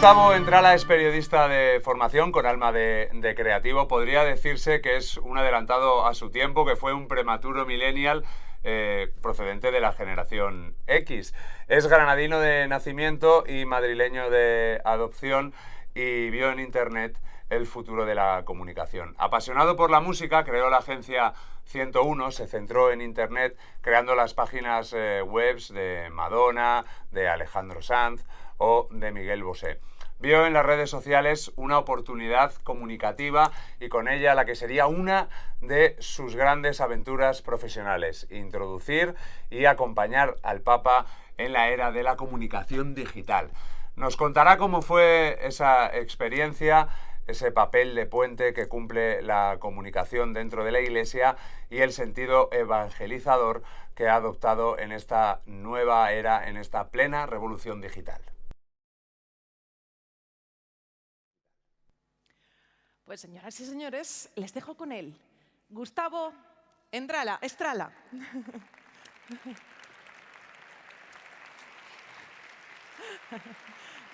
Gustavo Entrala es periodista de formación con alma de creativo. Podría decirse que es un adelantado a su tiempo, que fue un prematuro millennial procedente de la generación X. Es granadino de nacimiento y madrileño de adopción y vio en Internet el futuro de la comunicación. Apasionado por la música, creó la agencia 101, se centró en Internet creando las páginas web de Madonna, de Alejandro Sanz o de Miguel Bosé. Vio en las redes sociales una oportunidad comunicativa y con ella la que sería una de sus grandes aventuras profesionales: introducir y acompañar al Papa en la era de la comunicación digital. Nos contará cómo fue esa experiencia, ese papel de puente que cumple la comunicación dentro de la Iglesia y el sentido evangelizador que ha adoptado en esta nueva era, en esta plena revolución digital. Pues señoras y señores, les dejo con él, Gustavo Entrala.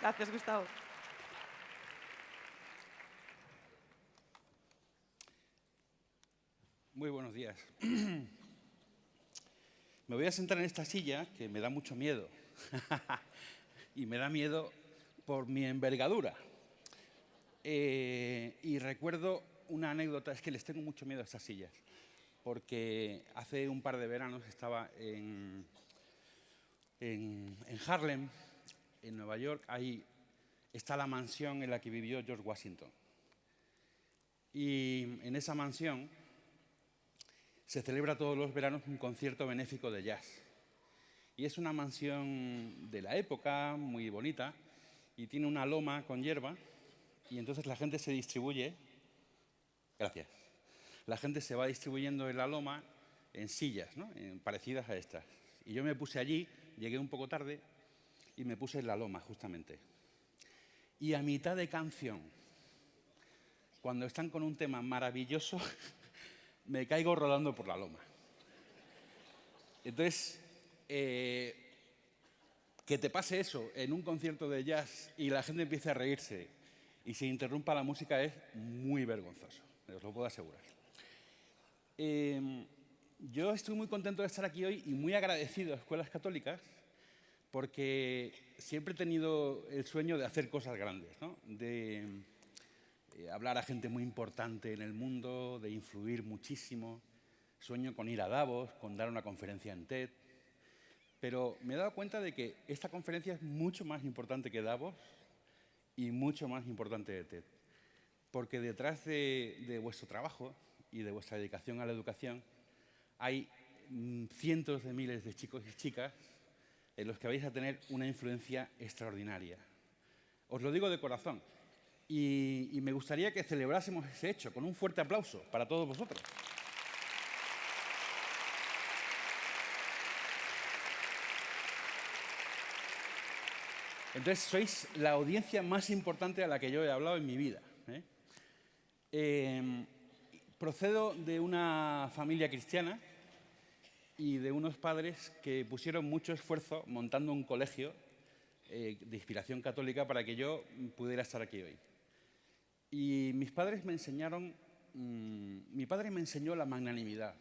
Gracias, Gustavo. Muy buenos días. Me voy a sentar en esta silla que me da mucho miedo. Y me da miedo por mi envergadura. Y recuerdo una anécdota, es que les tengo mucho miedo a estas sillas, porque hace un par de veranos estaba en Harlem, en Nueva York. Ahí está la mansión en la que vivió George Washington. Y en esa mansión se celebra todos los veranos un concierto benéfico de jazz. Y es una mansión de la época, muy bonita, y tiene una loma con hierba, y entonces la gente se distribuye. Gracias. La gente se va distribuyendo en la loma en sillas, ¿no? Parecidas a estas. Y yo me puse allí, llegué un poco tarde, y me puse en la loma, justamente. Y a mitad de canción, cuando están con un tema maravilloso, me caigo rodando por la loma. Entonces, que te pase eso en un concierto de jazz y la gente empiece a reírse y se interrumpa la música es muy vergonzoso, os lo puedo asegurar. Yo estoy muy contento de estar aquí hoy y muy agradecido a Escuelas Católicas, porque siempre he tenido el sueño de hacer cosas grandes, ¿no? De hablar a gente muy importante en el mundo, de influir muchísimo. Sueño con ir a Davos, con dar una conferencia en TED. Pero me he dado cuenta de que esta conferencia es mucho más importante que Davos y mucho más importante que TED. Porque detrás de vuestro trabajo y de vuestra dedicación a la educación hay cientos de miles de chicos y chicas en los que vais a tener una influencia extraordinaria. Os lo digo de corazón. Y me gustaría que celebrásemos ese hecho con un fuerte aplauso para todos vosotros. Entonces, sois la audiencia más importante a la que yo he hablado en mi vida. Procedo de una familia cristiana y de unos padres que pusieron mucho esfuerzo montando un colegio de inspiración católica para que yo pudiera estar aquí hoy. Y mis padres me enseñaron, mi padre me enseñó la magnanimidad,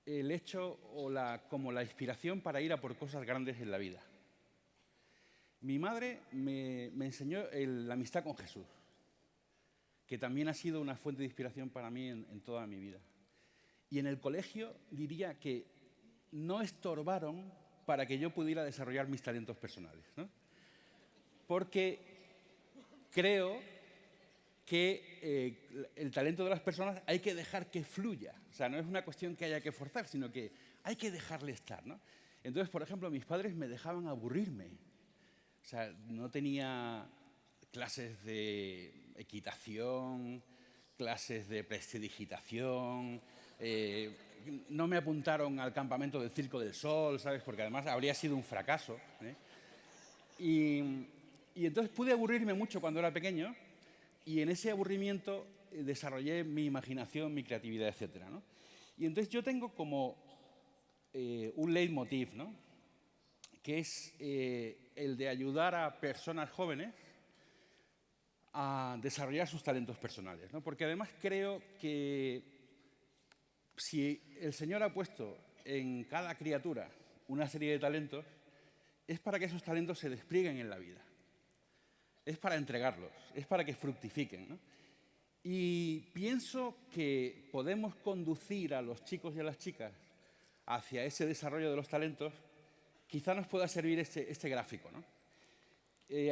el hecho como la inspiración para ir a por cosas grandes en la vida. Mi madre me enseñó la amistad con Jesús, que también ha sido una fuente de inspiración para mí en toda mi vida. Y en el colegio diría que no estorbaron para que yo pudiera desarrollar mis talentos personales, ¿no? Porque creo que el talento de las personas hay que dejar que fluya. O sea, no es una cuestión que haya que forzar, sino que hay que dejarle estar, ¿no? Entonces, por ejemplo, mis padres me dejaban aburrirme. O sea, no tenía clases de equitación, clases de prestidigitación, no me apuntaron al campamento del Circo del Sol, ¿sabes? Porque además habría sido un fracaso, ¿eh? Y entonces pude aburrirme mucho cuando era pequeño y en ese aburrimiento desarrollé mi imaginación, mi creatividad, etc., ¿no? Y entonces yo tengo como un leitmotiv, ¿no? Que es el de ayudar a personas jóvenes a desarrollar sus talentos personales, ¿no? Porque además creo que si el Señor ha puesto en cada criatura una serie de talentos, es para que esos talentos se desplieguen en la vida. Es para entregarlos, es para que fructifiquen, ¿no? Y pienso que podemos conducir a los chicos y a las chicas hacia ese desarrollo de los talentos. Quizá nos pueda servir este gráfico, ¿no?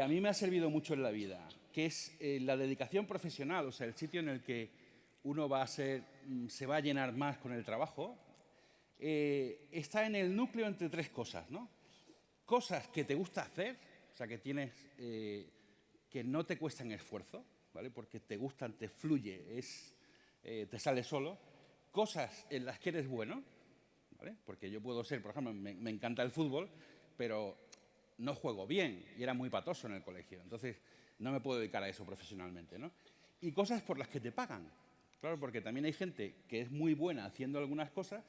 A mí me ha servido mucho en la vida, que es la dedicación profesional, o sea, el sitio en el que uno se va a llenar más con el trabajo, está en el núcleo entre tres cosas, ¿no? Cosas que te gusta hacer, o sea, que tienes, que no te cuestan esfuerzo, ¿vale? Porque te gustan, te fluye, te sale solo. Cosas en las que eres bueno, ¿vale? Porque yo puedo ser, por ejemplo, me encanta el fútbol, pero no juego bien y era muy patoso en el colegio. Entonces, no me puedo dedicar a eso profesionalmente, ¿no? Y cosas por las que te pagan. Claro, porque también hay gente que es muy buena haciendo algunas cosas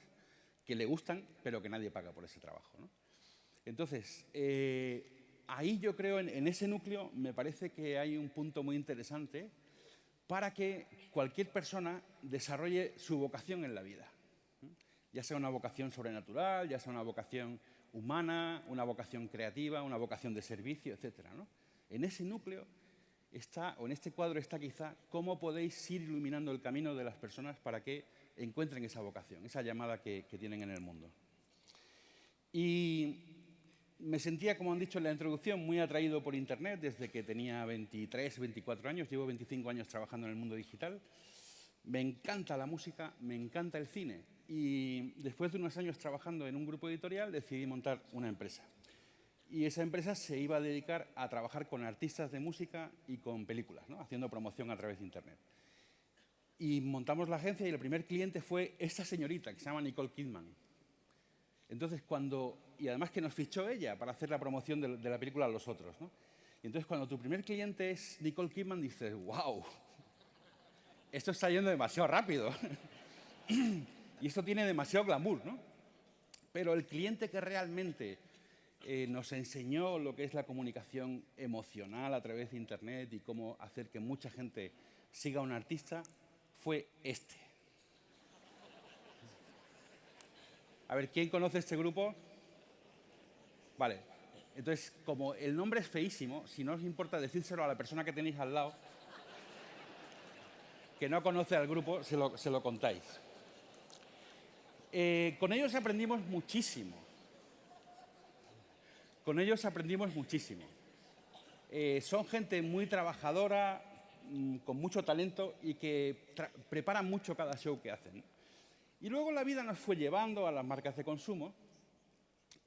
que le gustan, pero que nadie paga por ese trabajo, ¿no? Entonces, ahí yo creo, en ese núcleo, me parece que hay un punto muy interesante para que cualquier persona desarrolle su vocación en la vida. Ya sea una vocación sobrenatural, ya sea una vocación humana, una vocación creativa, una vocación de servicio, etcétera, ¿no? En ese núcleo está, o en este cuadro está quizá, cómo podéis ir iluminando el camino de las personas para que encuentren esa vocación, esa llamada que tienen en el mundo. Y me sentía, como han dicho en la introducción, muy atraído por Internet desde que tenía 23, 24 años. Llevo 25 años trabajando en el mundo digital. Me encanta la música, me encanta el cine. Y después de unos años trabajando en un grupo editorial, decidí montar una empresa. Y esa empresa se iba a dedicar a trabajar con artistas de música y con películas, ¿no? Haciendo promoción a través de Internet. Y montamos la agencia y el primer cliente fue esta señorita, que se llama Nicole Kidman. Entonces, y además que nos fichó ella para hacer la promoción de la película Los Otros, ¿no? Y entonces, cuando tu primer cliente es Nicole Kidman, dices, wow, esto está yendo demasiado rápido. Y esto tiene demasiado glamour, ¿no? Pero el cliente que realmente nos enseñó lo que es la comunicación emocional a través de Internet y cómo hacer que mucha gente siga a un artista fue este. A ver, ¿quién conoce este grupo? Vale. Entonces, como el nombre es feísimo, si no os importa decírselo a la persona que tenéis al lado, que no conoce al grupo, se lo contáis. Con ellos aprendimos muchísimo. Con ellos aprendimos muchísimo. Son gente muy trabajadora, con mucho talento y que preparan mucho cada show que hacen. Y luego la vida nos fue llevando a las marcas de consumo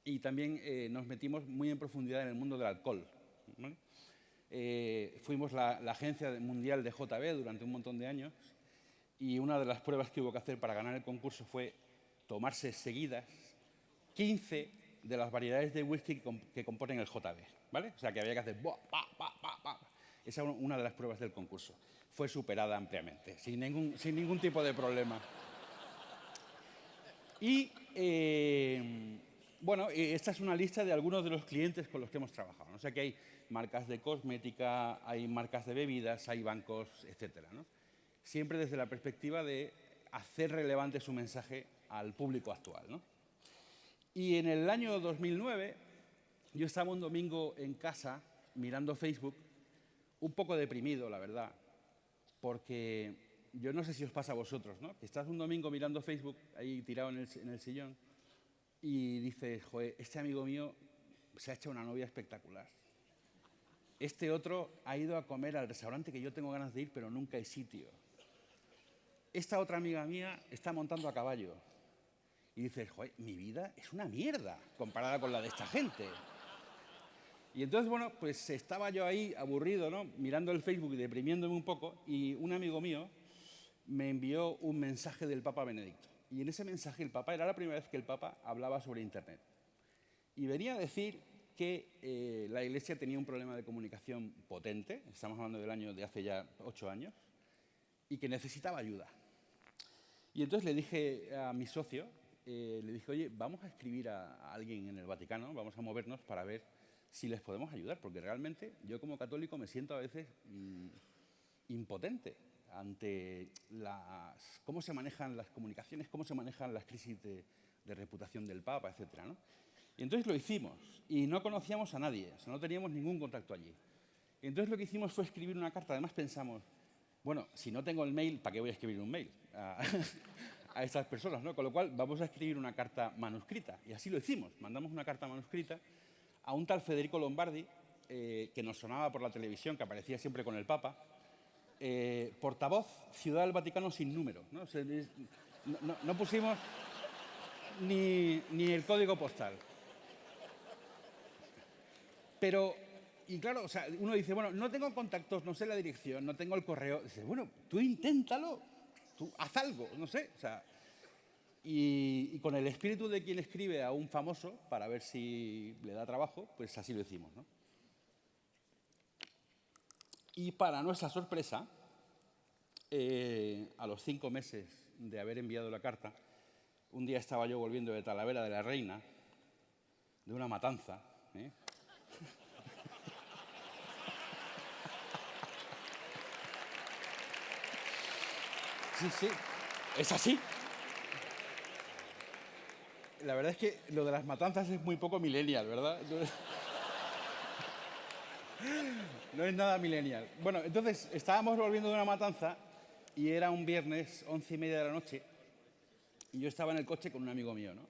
y también nos metimos muy en profundidad en el mundo del alcohol, ¿vale? Fuimos la agencia mundial de JB durante un montón de años y una de las pruebas que hubo que hacer para ganar el concurso fue tomarse seguidas 15 de las variedades de whisky que componen el JB, ¿vale? O sea, que había que hacer... Esa era una de las pruebas del concurso. Fue superada ampliamente, sin ningún tipo de problema. Y, bueno, esta es una lista de algunos de los clientes con los que hemos trabajado, ¿no? O sea, que hay marcas de cosmética, hay marcas de bebidas, hay bancos, etcétera, ¿no? Siempre desde la perspectiva de hacer relevante su mensaje al público actual, ¿no? Y en el año 2009, yo estaba un domingo en casa mirando Facebook, un poco deprimido, la verdad, porque yo no sé si os pasa a vosotros, ¿no? Que estás un domingo mirando Facebook, ahí tirado en el sillón, y dices, joder, este amigo mío se ha hecho una novia espectacular. Este otro ha ido a comer al restaurante que yo tengo ganas de ir, pero nunca hay sitio. Esta otra amiga mía está montando a caballo. Y dices, joder, mi vida es una mierda comparada con la de esta gente. Y entonces, bueno, pues estaba yo ahí aburrido, ¿no? Mirando el Facebook y deprimiéndome un poco, y un amigo mío me envió un mensaje del Papa Benedicto. Y en ese mensaje era la primera vez que el Papa hablaba sobre Internet. Y venía a decir que la Iglesia tenía un problema de comunicación potente, estamos hablando del año de hace ya 8 años, y que necesitaba ayuda. Y entonces le dije a mi socio, le dije, oye, vamos a escribir a alguien en el Vaticano, vamos a movernos para ver si les podemos ayudar, porque realmente yo como católico me siento a veces impotente ante cómo se manejan las comunicaciones, cómo se manejan las crisis de reputación del Papa, etcétera, ¿no? Y entonces lo hicimos y no conocíamos a nadie, o sea, no teníamos ningún contacto allí. Y entonces lo que hicimos fue escribir una carta. Además pensamos, bueno, si no tengo el mail, ¿para qué voy a escribir un mail a estas personas, ¿no? Con lo cual vamos a escribir una carta manuscrita. Y así lo hicimos. Mandamos una carta manuscrita a un tal Federico Lombardi, que nos sonaba por la televisión, que aparecía siempre con el Papa, portavoz, Ciudad del Vaticano sin número, ¿no? O sea, no pusimos ni el código postal. Pero, y claro, o sea, uno dice, bueno, no tengo contactos, no sé la dirección, no tengo el correo. Dice, bueno, tú inténtalo, tú haz algo, no sé. O sea, y con el espíritu de quien escribe a un famoso, para ver si le da trabajo, pues así lo hicimos, ¿no? Y para nuestra sorpresa, a los 5 meses de haber enviado la carta, un día estaba yo volviendo de Talavera de la Reina, de una matanza, ¿eh? Sí, es así. La verdad es que lo de las matanzas es muy poco millennial, ¿verdad? No es nada millennial. Bueno, entonces estábamos volviendo de una matanza y era un viernes, 11:30 de la noche, y yo estaba en el coche con un amigo mío, ¿no?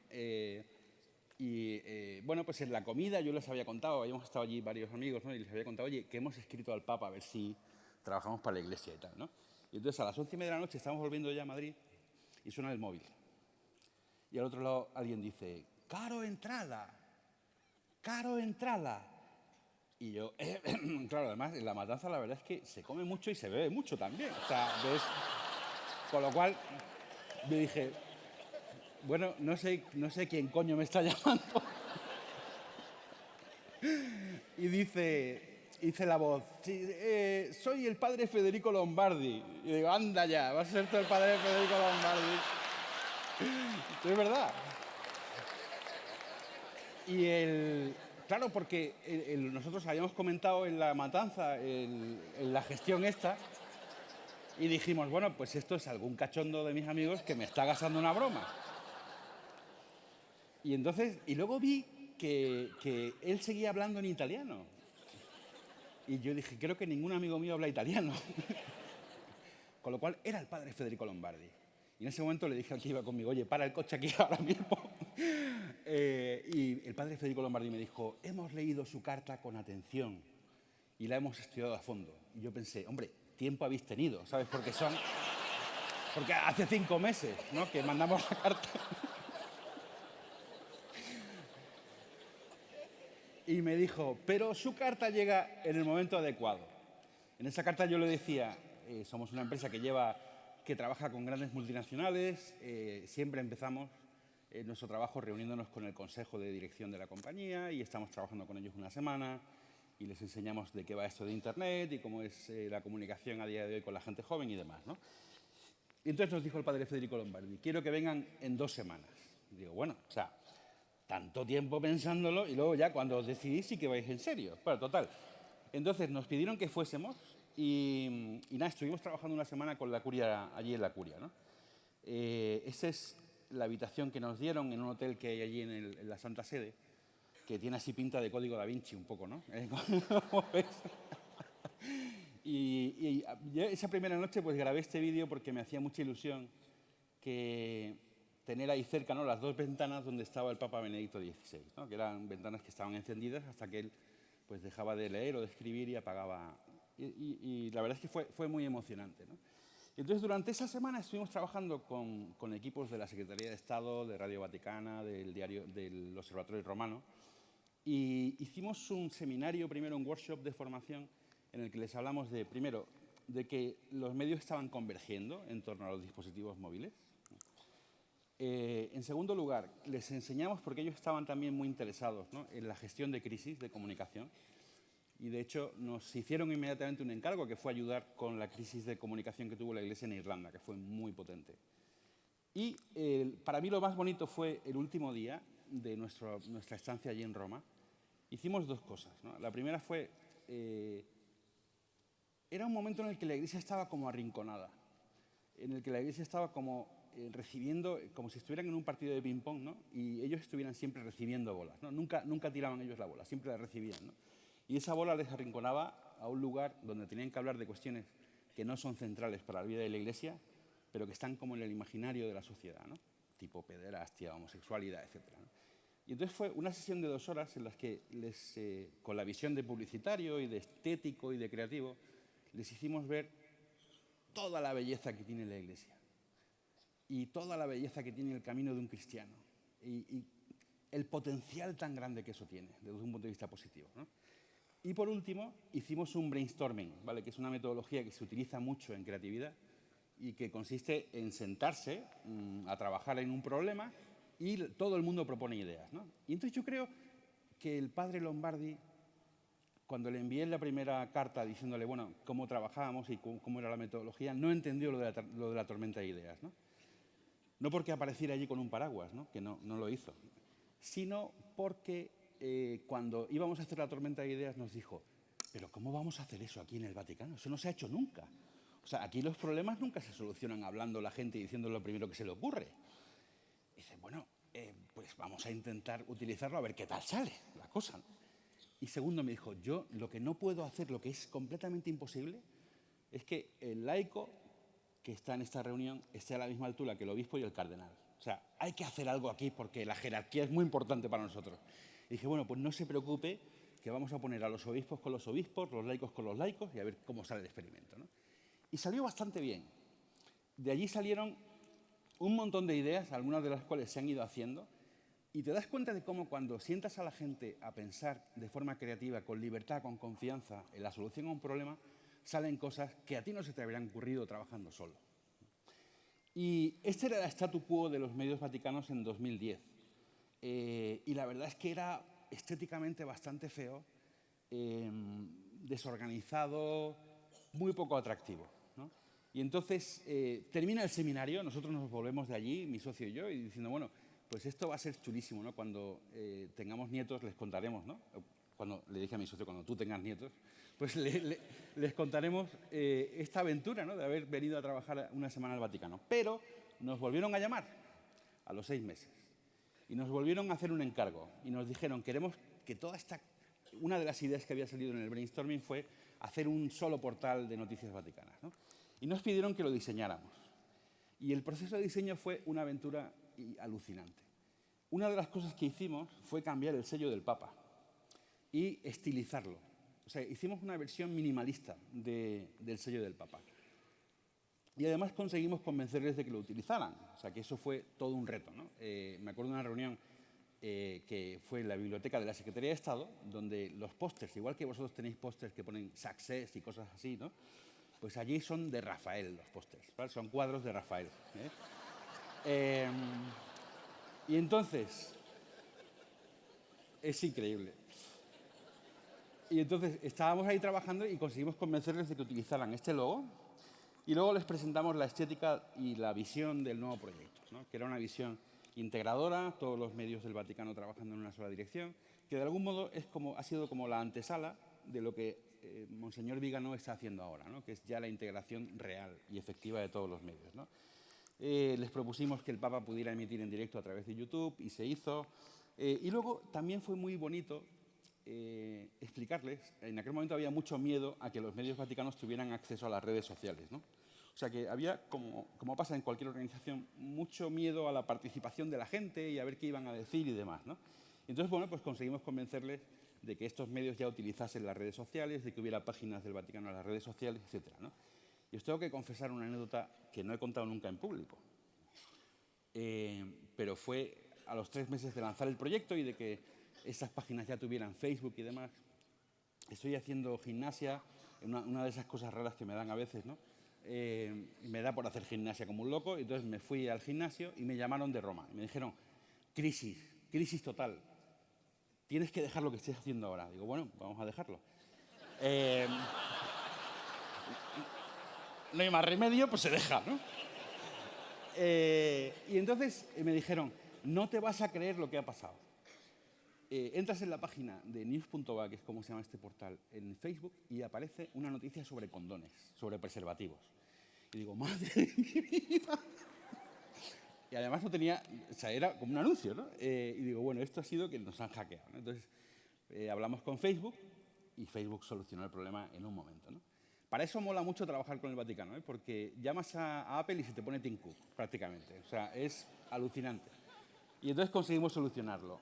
Bueno, pues en la comida yo les había contado, habíamos estado allí varios amigos, ¿no? Y les había contado, oye, que hemos escrito al Papa a ver si trabajamos para la iglesia y tal, ¿no? Y entonces a las 11:30 de la noche estamos volviendo ya a Madrid y suena el móvil. Y al otro lado alguien dice, Caro Entrada. Y yo, claro, además en la matanza la verdad es que se come mucho y se bebe mucho también. O sea, ¿ves? Con lo cual yo dije, bueno, no sé quién coño me está llamando. Y dice la voz, sí, soy el padre Federico Lombardi. Y digo, anda ya, vas a ser tú el padre Federico Lombardi. Es verdad. Y claro, porque nosotros habíamos comentado en la matanza, en la gestión esta, y dijimos, bueno, pues esto es algún cachondo de mis amigos que me está gastando una broma. Y entonces, y luego vi que él seguía hablando en italiano. Y yo dije, creo que ningún amigo mío habla italiano. Con lo cual, era el padre Federico Lombardi. Y en ese momento le dije al que iba conmigo, oye, para el coche aquí ahora mismo. Y el padre Federico Lombardi me dijo, hemos leído su carta con atención y la hemos estudiado a fondo. Y yo pensé, hombre, tiempo habéis tenido, ¿sabes? Porque hace 5 meses, ¿no?, que mandamos la carta. Y me dijo, pero su carta llega en el momento adecuado. En esa carta yo le decía, somos una empresa que trabaja con grandes multinacionales, siempre empezamos nuestro trabajo reuniéndonos con el consejo de dirección de la compañía y estamos trabajando con ellos una semana y les enseñamos de qué va esto de Internet y cómo es la comunicación a día de hoy con la gente joven y demás, ¿no? Y entonces nos dijo el padre Federico Lombardi, quiero que vengan en 2 semanas. Y digo, bueno, o sea, tanto tiempo pensándolo y luego ya cuando os decidís sí que vais en serio. Bueno, total. Entonces nos pidieron que fuésemos y nada, estuvimos trabajando una semana con la curia, allí en la curia, ¿no? Esa es la habitación que nos dieron en un hotel que hay allí en la Santa Sede, que tiene así pinta de Código Da Vinci un poco, ¿no? ¿Cómo ves? Y yo esa primera noche pues grabé este vídeo porque me hacía mucha ilusión que tener ahí cerca, ¿no?, las 2 ventanas donde estaba el Papa Benedicto XVI, ¿no?, que eran ventanas que estaban encendidas hasta que él pues dejaba de leer o de escribir y apagaba. Y la verdad es que fue muy emocionante, ¿no? Entonces, durante esa semana estuvimos trabajando con equipos de la Secretaría de Estado, de Radio Vaticana, del Observatorio Romano, y hicimos un seminario, primero un workshop de formación, en el que les hablamos primero, de que los medios estaban convergiendo en torno a los dispositivos móviles. En segundo lugar, les enseñamos, porque ellos estaban también muy interesados, ¿no?, en la gestión de crisis de comunicación. Y de hecho nos hicieron inmediatamente un encargo que fue ayudar con la crisis de comunicación que tuvo la Iglesia en Irlanda, que fue muy potente. Y para mí lo más bonito fue el último día de nuestra estancia allí en Roma. Hicimos 2 cosas, ¿no? La primera fue era un momento en el que la Iglesia estaba como arrinconada, en el que la Iglesia estaba como recibiendo, como si estuvieran en un partido de ping-pong, ¿no? Y ellos estuvieran siempre recibiendo bolas, ¿no? Nunca tiraban ellos la bola, siempre la recibían, ¿no? Y esa bola les arrinconaba a un lugar donde tenían que hablar de cuestiones que no son centrales para la vida de la Iglesia, pero que están como en el imaginario de la sociedad, ¿no? Tipo pederastia, homosexualidad, etc., ¿no? Y entonces fue una sesión de 2 horas en las que con la visión de publicitario y de estético y de creativo, les hicimos ver toda la belleza que tiene la Iglesia y toda la belleza que tiene el camino de un cristiano y el potencial tan grande que eso tiene desde un punto de vista positivo, ¿no? Y por último, hicimos un brainstorming, ¿vale? Que es una metodología que se utiliza mucho en creatividad y que consiste en sentarse a trabajar en un problema y todo el mundo propone ideas, ¿no? Y entonces yo creo que el padre Lombardi, cuando le envié la primera carta diciéndole, bueno, cómo trabajábamos y cómo era la metodología, no entendió lo de la tormenta de ideas, ¿no? No porque apareciera allí con un paraguas, ¿no? Que no lo hizo, sino porque cuando íbamos a hacer la tormenta de ideas nos dijo, pero ¿cómo vamos a hacer eso aquí en el Vaticano? Eso no se ha hecho nunca. O sea, aquí los problemas nunca se solucionan hablando la gente y diciendo lo primero que se le ocurre. Y dice, bueno, pues vamos a intentar utilizarlo a ver qué tal sale la cosa, ¿no? Y segundo me dijo, yo lo que no puedo hacer, lo que es completamente imposible, es que el laico que está en esta reunión esté a la misma altura que el obispo y el cardenal. O sea, hay que hacer algo aquí porque la jerarquía es muy importante para nosotros. Y dije, bueno, pues no se preocupe, que vamos a poner a los obispos con los obispos, los laicos con los laicos y a ver cómo sale el experimento, ¿no? Y salió bastante bien. De allí salieron un montón de ideas, algunas de las cuales se han ido haciendo, y te das cuenta de cómo cuando sientas a la gente a pensar de forma creativa, con libertad, con confianza, en la solución a un problema, salen cosas que a ti no se te habrían ocurrido trabajando solo. Y este era el statu quo de los medios vaticanos en 2010. Y la verdad es que era estéticamente bastante feo, desorganizado, muy poco atractivo, ¿no? Y entonces termina el seminario, nosotros nos volvemos de allí, mi socio y yo, y diciendo, bueno, pues esto va a ser chulísimo, ¿no? Cuando tengamos nietos les contaremos, ¿no? Cuando le dije a mi socio, cuando tú tengas nietos, pues les contaremos esta aventura, ¿no? De haber venido a trabajar una semana al Vaticano. Pero nos volvieron a llamar a los 6 meses y nos volvieron a hacer un encargo y nos dijeron, queremos que toda esta... Una de las ideas que había salido en el brainstorming fue hacer un solo portal de noticias vaticanas, ¿no? Y nos pidieron que lo diseñáramos. Y el proceso de diseño fue una aventura alucinante. Una de las cosas que hicimos fue cambiar el sello del Papa y estilizarlo. O sea, hicimos una versión minimalista del sello del Papa. Y además conseguimos convencerles de que lo utilizaran. O sea, que eso fue todo un reto, ¿no? Me acuerdo de una reunión que fue en la biblioteca de la Secretaría de Estado, donde los pósters, igual que vosotros tenéis pósters que ponen Success y cosas así, ¿no? Pues allí son de Rafael los pósters, ¿vale? Son cuadros de Rafael, y entonces, es increíble. Y entonces estábamos ahí trabajando y conseguimos convencerles de que utilizaran este logo y luego les presentamos la estética y la visión del nuevo proyecto, ¿no? Que era una visión integradora, todos los medios del Vaticano trabajando en una sola dirección, que de algún modo ha sido como la antesala de lo que Monseñor Viganò está haciendo ahora, ¿no? Que es ya la integración real y efectiva de todos los medios, ¿no? Les propusimos que el Papa pudiera emitir en directo a través de YouTube y se hizo. Y luego también fue muy bonito explicarles, en aquel momento había mucho miedo a que los medios vaticanos tuvieran acceso a las redes sociales, ¿no? O sea que había, como pasa en cualquier organización, mucho miedo a la participación de la gente y a ver qué iban a decir y demás, ¿no? Entonces, bueno, pues conseguimos convencerles de que estos medios ya utilizasen las redes sociales, de que hubiera páginas del Vaticano en las redes sociales, etcétera, ¿no? Y os tengo que confesar una anécdota que no he contado nunca en público, pero fue a los 3 meses de lanzar el proyecto y de que estas páginas ya tuvieran Facebook y demás. Estoy haciendo gimnasia, una de esas cosas raras que me dan a veces, ¿no? Me da por hacer gimnasia como un loco, y entonces me fui al gimnasio y me llamaron de Roma y me dijeron, crisis total, tienes que dejar lo que estés haciendo ahora. Digo, bueno, vamos a dejarlo. No hay más remedio, pues se deja, ¿no? Y entonces me dijeron, no te vas a creer lo que ha pasado. entras en la página de news.va, que es como se llama este portal, en Facebook, y aparece una noticia sobre condones, sobre preservativos. Y digo, madre de mi vida. Y además no tenía, o sea, era como un anuncio, ¿no? Y digo, bueno, esto ha sido que nos han hackeado, ¿no? Entonces, hablamos con Facebook y Facebook solucionó el problema en un momento, ¿no? Para eso mola mucho trabajar con el Vaticano, ¿eh? Porque llamas a Apple y se te pone Tim Cook, prácticamente. O sea, es alucinante. Y entonces conseguimos solucionarlo.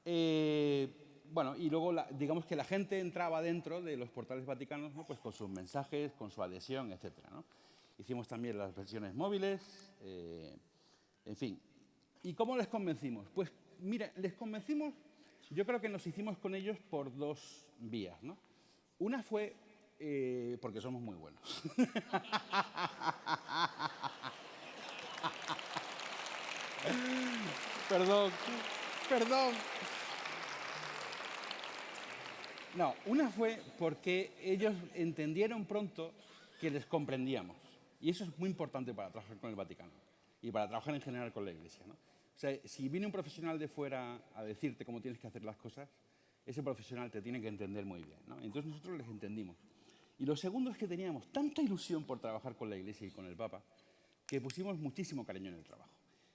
Bueno, y luego digamos que la gente entraba dentro de los portales vaticanos, ¿no? Pues con sus mensajes, con su adhesión, etcétera, ¿no? Hicimos también las versiones móviles, en fin. ¿Y cómo les convencimos? Pues mira, les convencimos, yo creo que nos hicimos con ellos por dos vías, ¿no? Una fue porque somos muy buenos. Perdón. No, una fue porque ellos entendieron pronto que les comprendíamos. Y eso es muy importante para trabajar con el Vaticano y para trabajar en general con la Iglesia, ¿no? O sea, si viene un profesional de fuera a decirte cómo tienes que hacer las cosas, ese profesional te tiene que entender muy bien, ¿no? Entonces nosotros les entendimos. Y lo segundo es que teníamos tanta ilusión por trabajar con la Iglesia y con el Papa que pusimos muchísimo cariño en el trabajo.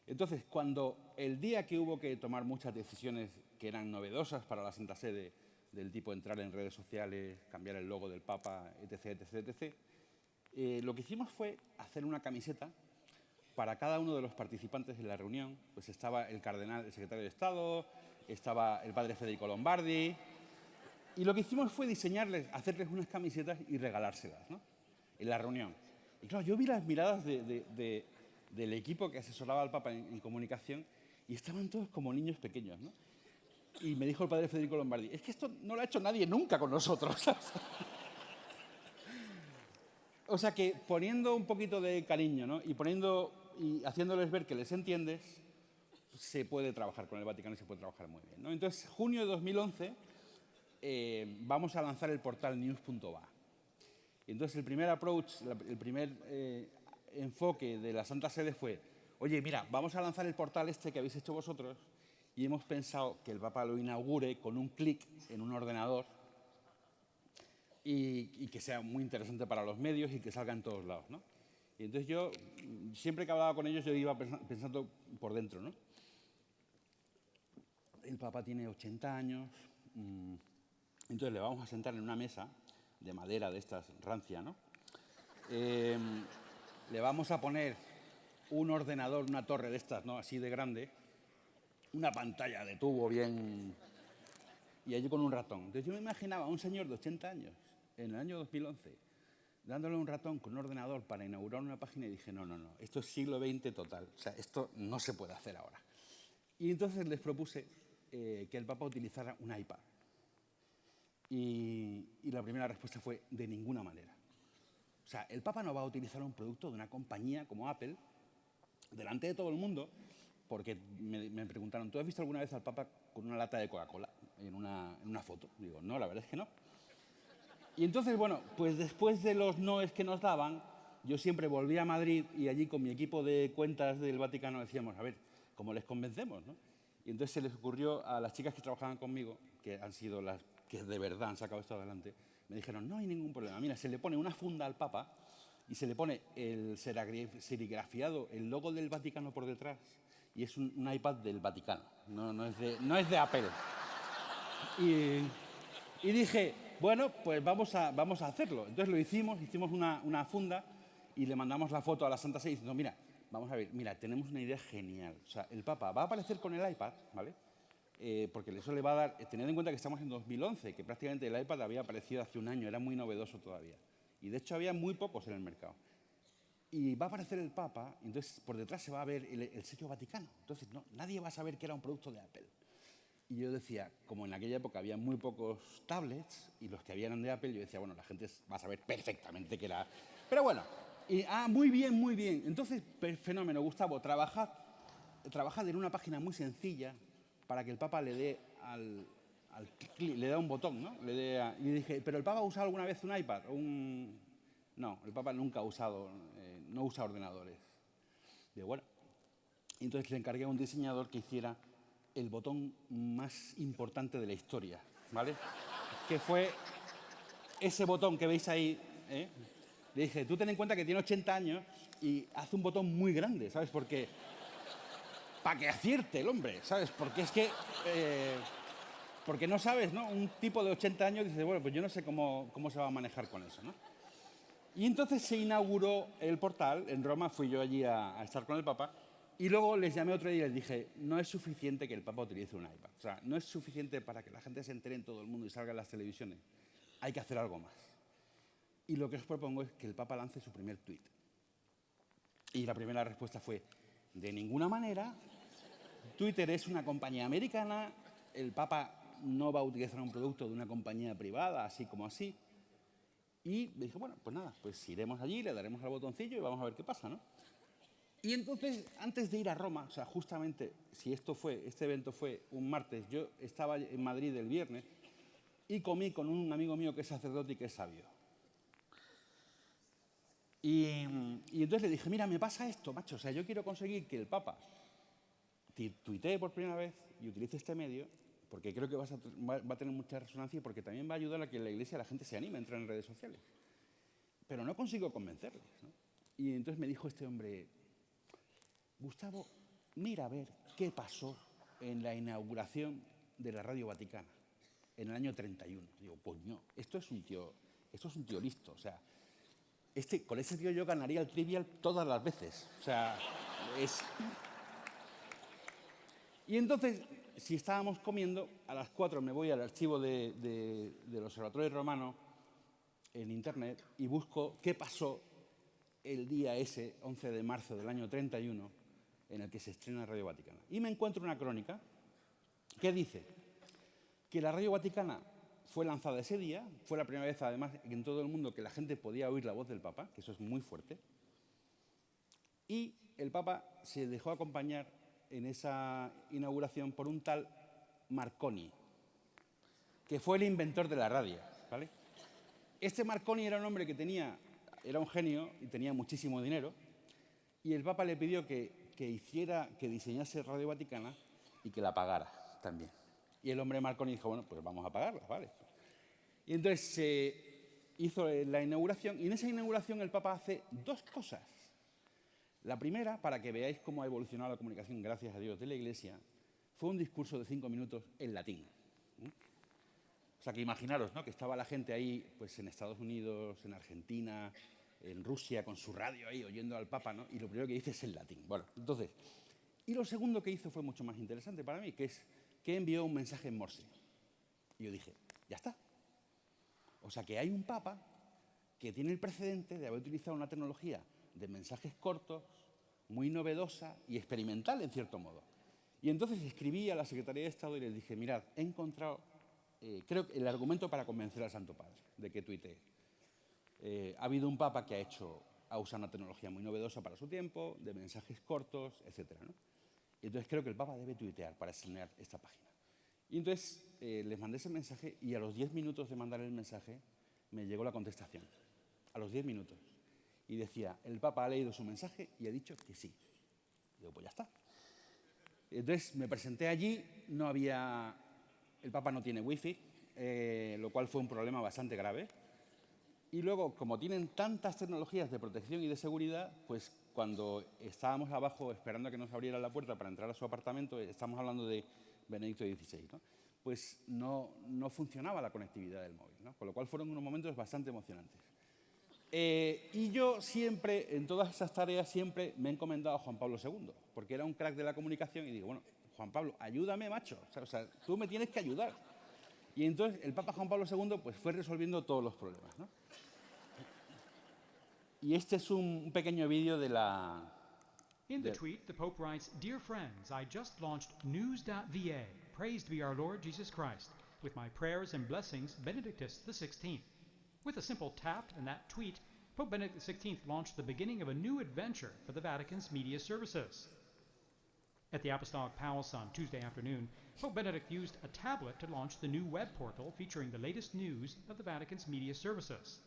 Entonces, cuando el día que hubo que tomar muchas decisiones que eran novedosas para la Santa Sede, del tipo entrar en redes sociales, cambiar el logo del Papa, etc., etc., etc., lo que hicimos fue hacer una camiseta para cada uno de los participantes en la reunión. Pues estaba el cardenal, el secretario de Estado, estaba el padre Federico Lombardi, y lo que hicimos fue diseñarles, hacerles unas camisetas y regalárselas, ¿no? En la reunión. Y claro, yo vi las miradas del equipo que asesoraba al Papa en comunicación y estaban todos como niños pequeños, ¿no? Y me dijo el padre Federico Lombardi, es que esto no lo ha hecho nadie nunca con nosotros. O sea que poniendo un poquito de cariño, ¿no? y haciéndoles ver que les entiendes, se puede trabajar con el Vaticano y se puede trabajar muy bien, ¿no? Entonces, junio de 2011, vamos a lanzar el portal news.va. Entonces, el primer approach, el primer enfoque de la Santa Sede fue, oye, mira, vamos a lanzar el portal este que habéis hecho vosotros y hemos pensado que el Papa lo inaugure con un clic en un ordenador y que sea muy interesante para los medios y que salga en todos lados, ¿no? Y entonces yo, siempre que hablaba con ellos, yo iba pensando por dentro, ¿no? El Papa tiene 80 años, entonces le vamos a sentar en una mesa de madera de estas rancia, ¿no? Le vamos a poner un ordenador, una torre de estas, ¿no? Así de grande, una pantalla de tubo bien... y allí con un ratón. Entonces yo me imaginaba a un señor de 80 años, en el año 2011, dándole un ratón con un ordenador para inaugurar una página y dije, no, esto es siglo XX total, o sea, esto no se puede hacer ahora. Y entonces les propuse que el Papa utilizara un iPad. Y la primera respuesta fue, de ninguna manera. O sea, el Papa no va a utilizar un producto de una compañía como Apple delante de todo el mundo, porque me preguntaron, ¿tú has visto alguna vez al Papa con una lata de Coca-Cola en una foto? Digo, no, la verdad es que no. Y entonces, bueno, pues después de los noes que nos daban, yo siempre volví a Madrid y allí con mi equipo de cuentas del Vaticano decíamos, a ver, ¿cómo les convencemos, no? Y entonces se les ocurrió a las chicas que trabajaban conmigo, que han sido las que de verdad han sacado esto adelante, me dijeron, no hay ningún problema. Mira, se le pone una funda al Papa y se le pone el serigrafiado, el logo del Vaticano por detrás, y es un iPad del Vaticano, no es de Apple. Y dije, bueno, pues vamos a hacerlo. Entonces lo hicimos una funda y le mandamos la foto a la Santa Sede diciendo, mira, vamos a ver, mira, tenemos una idea genial. O sea, el Papa va a aparecer con el iPad, ¿vale? Porque eso le va a dar, teniendo en cuenta que estamos en 2011, que prácticamente el iPad había aparecido hace un año, era muy novedoso todavía. Y de hecho había muy pocos en el mercado. Y va a aparecer el Papa, y entonces por detrás se va a ver el sello Vaticano. Entonces nadie va a saber que era un producto de Apple. Y yo decía, como en aquella época había muy pocos tablets, y los que habían de Apple, yo decía, bueno, la gente va a saber perfectamente que era... Pero bueno, muy bien. Entonces, fenómeno, Gustavo, trabajad en una página muy sencilla para que el Papa le dé le da un botón, ¿no? Y dije, ¿pero el Papa ha usado alguna vez un iPad? No, el Papa nunca ha usado, no usa ordenadores. Digo, bueno. Y entonces le encargué a un diseñador que hiciera el botón más importante de la historia, ¿vale? Que fue ese botón que veis ahí, ¿eh? Le dije, tú ten en cuenta que tiene 80 años y hace un botón muy grande, ¿sabes? Porque para que acierte el hombre, ¿sabes? Porque es que... porque no sabes, ¿no? Un tipo de 80 años dice, bueno, pues yo no sé cómo se va a manejar con eso, ¿no? Y entonces se inauguró el portal, en Roma fui yo allí a estar con el Papa, y luego les llamé otro día y les dije, no es suficiente que el Papa utilice un iPad. O sea, no es suficiente para que la gente se entere en todo el mundo y salga en las televisiones. Hay que hacer algo más. Y lo que os propongo es que el Papa lance su primer tuit. Y la primera respuesta fue, de ninguna manera, Twitter es una compañía americana, el Papa no va a utilizar un producto de una compañía privada, así como así. Y dije, bueno, pues nada, pues iremos allí, le daremos al botoncillo y vamos a ver qué pasa, ¿no? Y entonces, antes de ir a Roma, o sea, justamente, si este evento fue un martes, yo estaba en Madrid el viernes y comí con un amigo mío que es sacerdote y que es sabio. Y entonces le dije, mira, me pasa esto, macho, o sea, yo quiero conseguir que el Papa tuitee por primera vez y utilice este medio, porque creo que va a tener mucha resonancia y porque también va a ayudar a que la Iglesia, la gente se anime a entrar en redes sociales. Pero no consigo convencerles, ¿no? Y entonces me dijo este hombre, Gustavo, mira a ver qué pasó en la inauguración de la Radio Vaticana en el año 31. Digo, pues no, esto es un tío listo, o sea, con ese tío yo ganaría el Trivial todas las veces, o sea, es... Y entonces, si estábamos comiendo, a las 4 me voy al archivo del Observatorio Romano en Internet y busco qué pasó el día ese, 11 de marzo del año 31, en el que se estrena Radio Vaticana. Y me encuentro una crónica que dice que la Radio Vaticana fue lanzada ese día, fue la primera vez, además, en todo el mundo que la gente podía oír la voz del Papa, que eso es muy fuerte, y el Papa se dejó acompañar en esa inauguración por un tal Marconi, que fue el inventor de la radio, ¿vale? Este Marconi era un hombre que era un genio y tenía muchísimo dinero, y el Papa le pidió que diseñase Radio Vaticana y que la pagara también. Y el hombre Marconi dijo, bueno, pues vamos a pagarla, ¿vale? Y entonces se hizo la inauguración, y en esa inauguración el Papa hace dos cosas. La primera, para que veáis cómo ha evolucionado la comunicación, gracias a Dios, de la Iglesia, fue un discurso de 5 minutos en latín. O sea, que imaginaros, ¿no?, que estaba la gente ahí, pues en Estados Unidos, en Argentina, en Rusia, con su radio ahí, oyendo al Papa, ¿no? Y lo primero que dice es en latín. Bueno, entonces... Y lo segundo que hizo fue mucho más interesante para mí, que es que envió un mensaje en Morse. Y yo dije, ya está. O sea, que hay un Papa que tiene el precedente de haber utilizado una tecnología de mensajes cortos, muy novedosa y experimental, en cierto modo. Y entonces escribí a la Secretaría de Estado y les dije, mirad, he encontrado, creo que el argumento para convencer al Santo Padre de que tuitee. Ha habido un Papa que ha usado una tecnología muy novedosa para su tiempo, de mensajes cortos, etc., ¿no? Y entonces creo que el Papa debe tuitear para estrenar esta página. Y entonces les mandé ese mensaje y a los 10 minutos de mandar el mensaje me llegó la contestación. A los 10 minutos. Y decía, el Papa ha leído su mensaje y ha dicho que sí. Digo, pues ya está. Entonces me presenté allí, el Papa no tiene wifi, lo cual fue un problema bastante grave. Y luego, como tienen tantas tecnologías de protección y de seguridad, pues cuando estábamos abajo esperando a que nos abriera la puerta para entrar a su apartamento, estamos hablando de Benedicto XVI, ¿no?, pues no funcionaba la conectividad del móvil, ¿no? Con lo cual fueron unos momentos bastante emocionantes. Y yo siempre, en todas esas tareas, siempre me he encomendado a Juan Pablo II, porque era un crack de la comunicación y digo, bueno, Juan Pablo, ayúdame, macho, o sea, tú me tienes que ayudar. Y entonces el Papa Juan Pablo II pues, fue resolviendo todos los problemas, ¿no? Y este es un pequeño vídeo de la... In the tweet, the Pope writes, "Dear friends, I just launched news.va, praised be our Lord Jesus Christ. With my prayers and blessings, Benedictus XVI." With a simple tap and that tweet, Pope Benedict XVI launched the beginning of a new adventure for the Vatican's media services. At the Apostolic Palace on Tuesday afternoon, Pope Benedict used a tablet to launch the new web portal featuring the latest news of the Vatican's media services.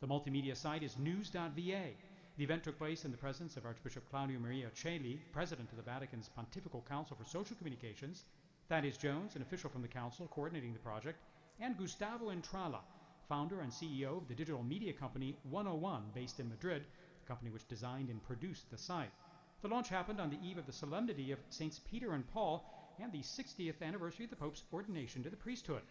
The multimedia site is news.va. The event took place in the presence of Archbishop Claudio Maria Celi, president of the Vatican's Pontifical Council for Social Communications, Thaddeus Jones, an official from the council coordinating the project, and Gustavo Entrala, founder and CEO of the digital media company 101, based in Madrid, the company which designed and produced the site. The launch happened on the eve of the solemnity of Saints Peter and Paul and the 60th anniversary of the Pope's ordination to the priesthood.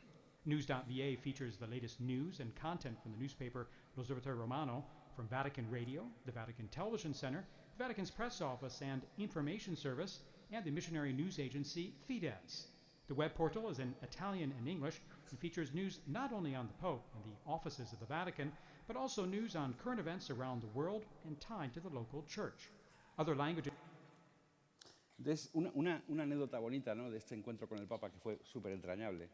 News.va features the latest news and content from the newspaper L'Osservatore Romano, from Vatican Radio, the Vatican Television Center, the Vatican's press office and information service, and the missionary news agency Fides. The web portal is in Italian and English and features news not only on the Pope and the offices of the Vatican, but also news on current events around the world and tied to the local church. Other languages. Entonces, una anécdota bonita, ¿no?, de este encuentro con el Papa, que fue súper entrañable,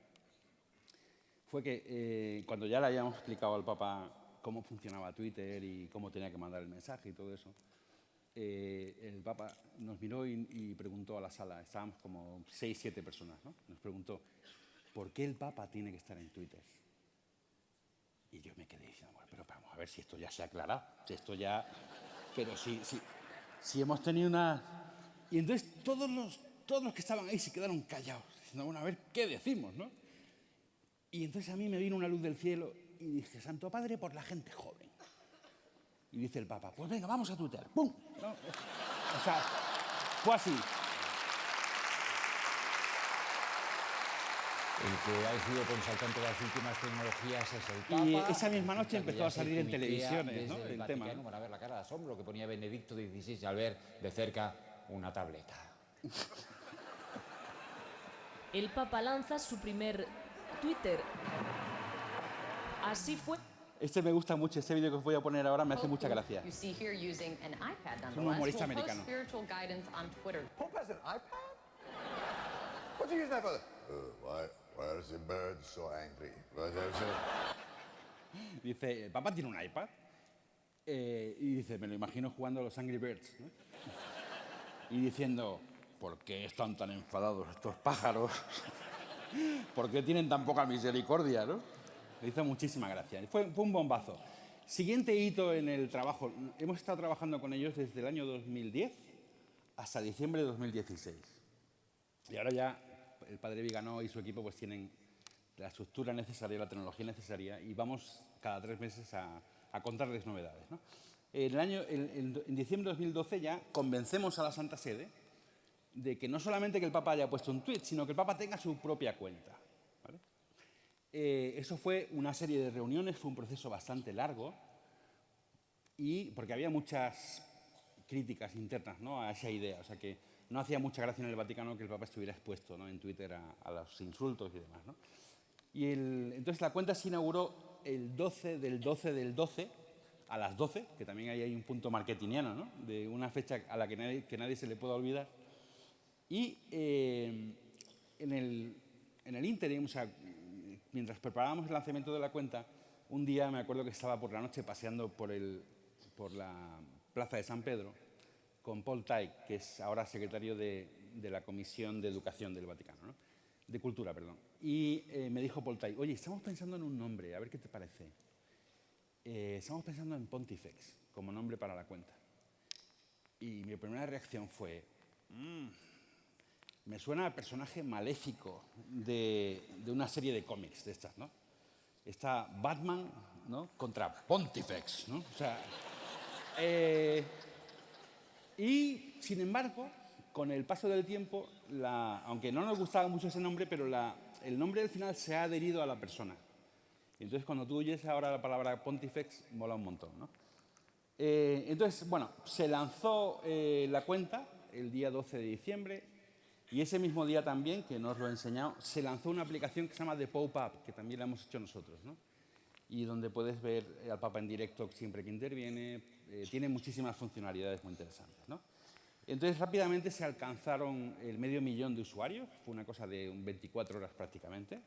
fue que cuando ya le habíamos explicado al Papa cómo funcionaba Twitter y cómo tenía que mandar el mensaje y todo eso, el Papa nos miró y preguntó a la sala, estábamos como 6, 7 personas, ¿no? Nos preguntó, ¿por qué el Papa tiene que estar en Twitter? Y yo me quedé diciendo, bueno, pero vamos a ver si esto ya se ha aclarado, si esto ya... Pero si hemos tenido una... Y entonces todos los que estaban ahí se quedaron callados, diciendo, bueno, a ver, ¿qué decimos, no? Y entonces a mí me vino una luz del cielo y dije, Santo Padre, por la gente joven. Y dice el Papa, pues venga, vamos a tuitear. ¡Pum! ¿No? O sea, fue así. El que ha sido consultante de las últimas tecnologías es el Papa. Y esa misma noche empezó a salir en televisiones, ¿no?, el tema. Para ver la cara de asombro que ponía Benedicto XVI al ver de cerca una tableta. El Papa lanza su primer Twitter. Así fue. Este me gusta mucho, este vídeo que os voy a poner ahora me hace mucha gracia. You see here using an iPad, Es un humorista will post americano. spiritual guidance on Twitter. Pope has an iPad? What's he using that for? Why are the birds so angry? Dice, el Papa tiene un iPad. Y dice, me lo imagino jugando a los Angry Birds, ¿no? Y diciendo, ¿por qué están tan enfadados estos pájaros? ¿Por qué tienen tan poca misericordia, no? Me hizo muchísima gracia. Fue un bombazo. Siguiente hito en el trabajo. Hemos estado trabajando con ellos desde el año 2010 hasta diciembre de 2016. Y ahora ya el padre Viganó y su equipo pues tienen la estructura necesaria, la tecnología necesaria, y vamos cada 3 meses a contarles novedades, ¿no? En diciembre de 2012 ya convencemos a la Santa Sede de que no solamente que el Papa haya puesto un tweet, sino que el Papa tenga su propia cuenta, ¿vale? Eso fue una serie de reuniones, fue un proceso bastante largo, y porque había muchas críticas internas, ¿no?, a esa idea. O sea que no hacía mucha gracia en el Vaticano que el Papa estuviera expuesto, ¿no?, en Twitter a los insultos y demás, ¿no? Y entonces la cuenta se inauguró el 12 del 12 del 12 a las 12, que también ahí hay un punto marketingiano, ¿no?, de una fecha a la que nadie se le pueda olvidar. Y en el ínterim, o sea, mientras preparábamos el lanzamiento de la cuenta, un día me acuerdo que estaba por la noche paseando por la plaza de San Pedro con Paul Taik, que es ahora secretario de la Comisión de Educación del Vaticano, ¿no?, de Cultura, perdón. Y me dijo Paul Taik, oye, estamos pensando en un nombre, a ver qué te parece. Estamos pensando en Pontifex como nombre para la cuenta. Y mi primera reacción fue, me suena a personaje maléfico de una serie de cómics de estas, ¿no? Está Batman, ¿no?, contra Pontifex, ¿no? O sea, y, sin embargo, con el paso del tiempo, aunque no nos gustaba mucho ese nombre, pero el nombre al final se ha adherido a la persona. Y entonces, cuando tú oyes ahora la palabra Pontifex, mola un montón, ¿no? Entonces, bueno, se lanzó la cuenta el día 12 de diciembre, y ese mismo día también, que no os lo he enseñado, se lanzó una aplicación que se llama The Pope App, que también la hemos hecho nosotros, ¿no? Y donde puedes ver al Papa en directo siempre que interviene. Tiene muchísimas funcionalidades muy interesantes, ¿no? Entonces, rápidamente se alcanzaron el 500.000 de usuarios. Fue una cosa de 24 horas prácticamente,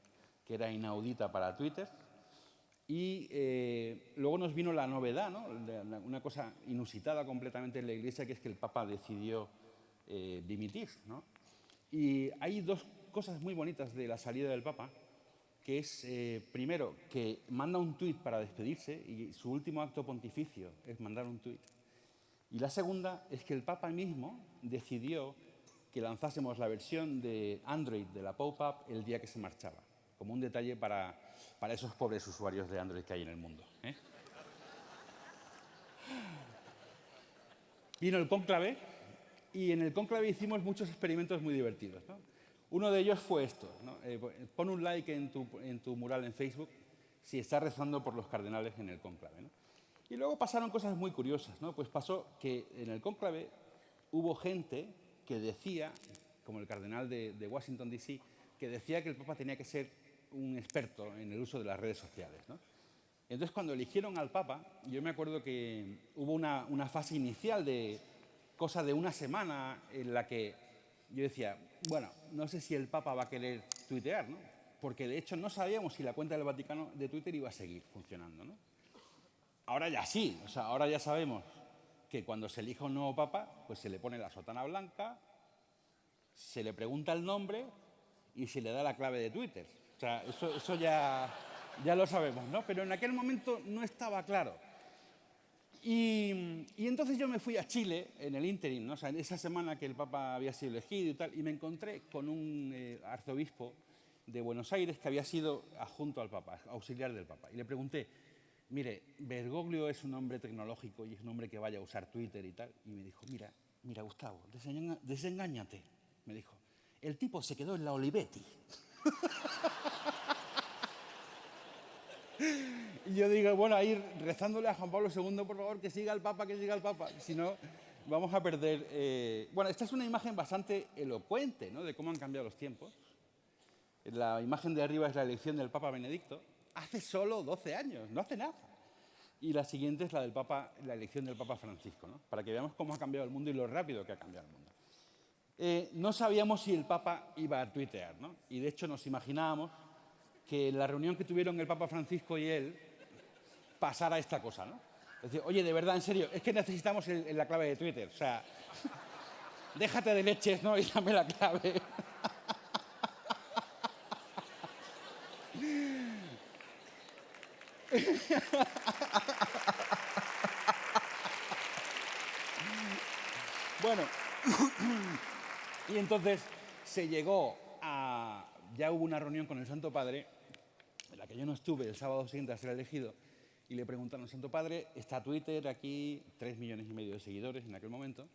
que era inaudita para Twitter. Y luego nos vino la novedad, ¿no?, una cosa inusitada completamente en la Iglesia, que es que el Papa decidió dimitir, ¿no? Y hay 2 cosas muy bonitas de la salida del Papa, que es, primero, que manda un tuit para despedirse, y su último acto pontificio es mandar un tuit. Y la segunda es que el Papa mismo decidió que lanzásemos la versión de Android de la Pop-Up el día que se marchaba, como un detalle para esos pobres usuarios de Android que hay en el mundo, ¿eh? Vino el cónclave y en el cónclave hicimos muchos experimentos muy divertidos, ¿no? Uno de ellos fue esto, ¿no? Pon un like en tu mural en Facebook si estás rezando por los cardenales en el cónclave, ¿no? Y luego pasaron cosas muy curiosas, ¿no? Pues pasó que en el cónclave hubo gente que decía, como el cardenal de Washington, D.C., que decía que el Papa tenía que ser un experto en el uso de las redes sociales, ¿no? Entonces, cuando eligieron al Papa, yo me acuerdo que hubo una fase inicial de cosa de una semana en la que yo decía, bueno, no sé si el Papa va a querer tuitear, ¿no? Porque de hecho no sabíamos si la cuenta del Vaticano de Twitter iba a seguir funcionando, ¿no? Ahora ya sí, o sea, ahora ya sabemos que cuando se elija un nuevo Papa, pues se le pone la sotana blanca, se le pregunta el nombre y se le da la clave de Twitter. O sea, eso ya lo sabemos, ¿no? Pero en aquel momento no estaba claro. Y entonces yo me fui a Chile en el ínterim, ¿no? O sea, en esa semana que el Papa había sido elegido y tal, y me encontré con un arzobispo de Buenos Aires que había sido adjunto al Papa, auxiliar del Papa. Y le pregunté, mire, Bergoglio es un hombre tecnológico y es un hombre que vaya a usar Twitter y tal. Y me dijo, mira Gustavo, desengáñate. Me dijo, el tipo se quedó en la Olivetti. Y yo digo, bueno, ahí rezándole a Juan Pablo II, por favor, que siga el Papa, que siga el Papa. Si no, vamos a perder... Bueno, esta es una imagen bastante elocuente, ¿no?, de cómo han cambiado los tiempos. La imagen de arriba es la elección del Papa Benedicto. Hace solo 12 años, no hace nada. Y la siguiente es la elección del Papa Francisco, ¿no?, para que veamos cómo ha cambiado el mundo y lo rápido que ha cambiado el mundo. No sabíamos si el Papa iba a tuitear, ¿no? Y de hecho nos imaginábamos que en la reunión que tuvieron el Papa Francisco y él pasara esta cosa, ¿no? Es decir, oye, de verdad, en serio, es que necesitamos la clave de Twitter. O sea, déjate de leches, ¿no?, y dame la clave. Bueno, y entonces se llegó a... Ya hubo una reunión con el Santo Padre, en la que yo no estuve el sábado siguiente a ser elegido, y le preguntaron al Santo Padre, está Twitter aquí, 3,5 millones de seguidores en aquel momento,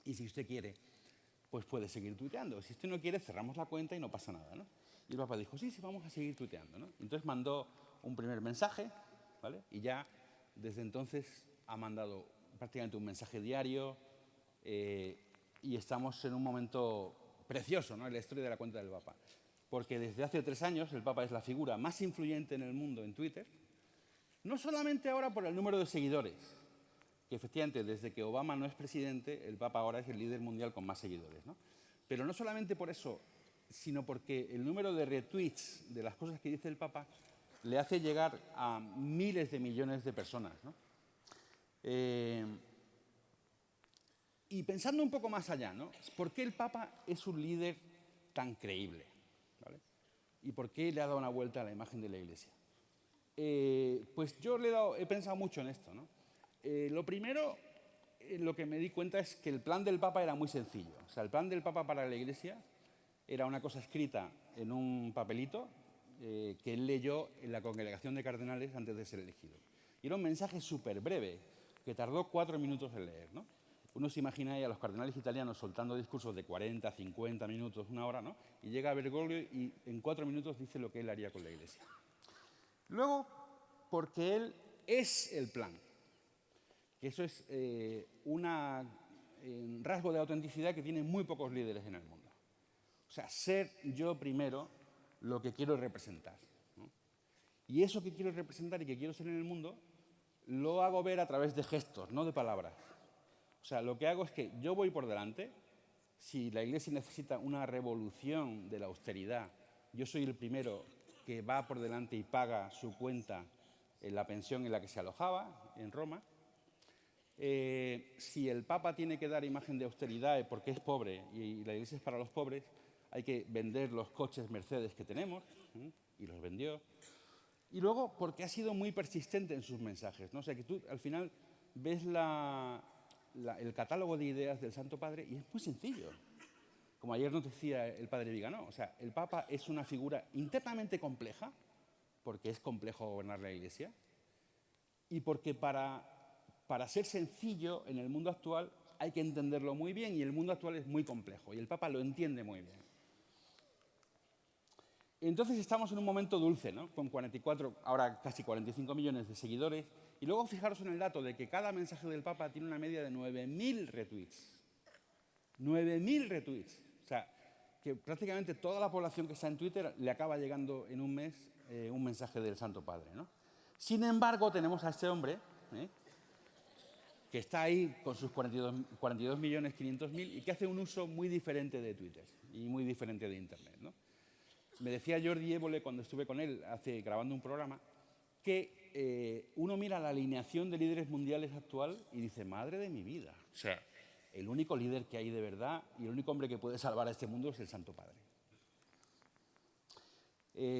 y si usted quiere, pues puede seguir tuiteando. Si usted no quiere, cerramos la cuenta y no pasa nada, ¿no? Y el Papa dijo, sí, vamos a seguir tuiteando, ¿no? Entonces mandó un primer mensaje, ¿vale? Y ya desde entonces ha mandado prácticamente un mensaje diario, y estamos en un momento precioso, ¿no?, en la historia de la cuenta del Papa. Porque desde hace 3 años el Papa es la figura más influyente en el mundo en Twitter, no solamente ahora por el número de seguidores, que efectivamente desde que Obama no es presidente, el Papa ahora es el líder mundial con más seguidores, ¿no? Pero no solamente por eso, sino porque el número de retweets de las cosas que dice el Papa le hace llegar a miles de millones de personas, ¿no? Y pensando un poco más allá, ¿no?, ¿por qué el Papa es un líder tan creíble? ¿Vale? ¿Y por qué le ha dado una vuelta a la imagen de la Iglesia? Pues yo he pensado mucho en esto, ¿no? Lo primero, lo que me di cuenta es que el plan del Papa era muy sencillo. O sea, el plan del Papa para la Iglesia era una cosa escrita en un papelito que él leyó en la congregación de cardenales antes de ser elegido. Y era un mensaje súper breve, que tardó 4 minutos en leer, ¿no? Uno se imagina ahí a los cardenales italianos soltando discursos de 40, 50 minutos, 1 hora, ¿no? Y llega Bergoglio y en 4 minutos dice lo que él haría con la Iglesia. Luego, porque él es el plan. Que eso es un rasgo de autenticidad que tienen muy pocos líderes en el mundo. O sea, ser yo primero lo que quiero representar, ¿no? Y eso que quiero representar y que quiero ser en el mundo, lo hago ver a través de gestos, no de palabras. O sea, lo que hago es que yo voy por delante. Si la Iglesia necesita una revolución de la austeridad, yo soy el primero que va por delante y paga su cuenta en la pensión en la que se alojaba, en Roma. Si el Papa tiene que dar imagen de austeridad porque es pobre y la Iglesia es para los pobres, hay que vender los coches Mercedes que tenemos, y los vendió. Y luego, porque ha sido muy persistente en sus mensajes, ¿no? O sea, que tú al final ves la el catálogo de ideas del Santo Padre y es muy sencillo. Como ayer nos decía el padre Viganó, o sea, el Papa es una figura internamente compleja, porque es complejo gobernar la Iglesia, y porque para ser sencillo en el mundo actual hay que entenderlo muy bien y el mundo actual es muy complejo y el Papa lo entiende muy bien. Entonces estamos en un momento dulce, ¿no? Con 44, ahora casi 45 millones de seguidores. Y luego fijaros en el dato de que cada mensaje del Papa tiene una media de 9.000 retweets. 9.000 retweets. O sea, que prácticamente toda la población que está en Twitter le acaba llegando en un mes un mensaje del Santo Padre, ¿no? Sin embargo, tenemos a este hombre, que está ahí con sus 42.500.000 y que hace un uso muy diferente de Twitter y muy diferente de Internet, ¿no? Me decía Jordi Évole cuando estuve con él grabando un programa que uno mira la alineación de líderes mundiales actual y dice, madre de mi vida. O sea, el único líder que hay de verdad y el único hombre que puede salvar a este mundo es el Santo Padre.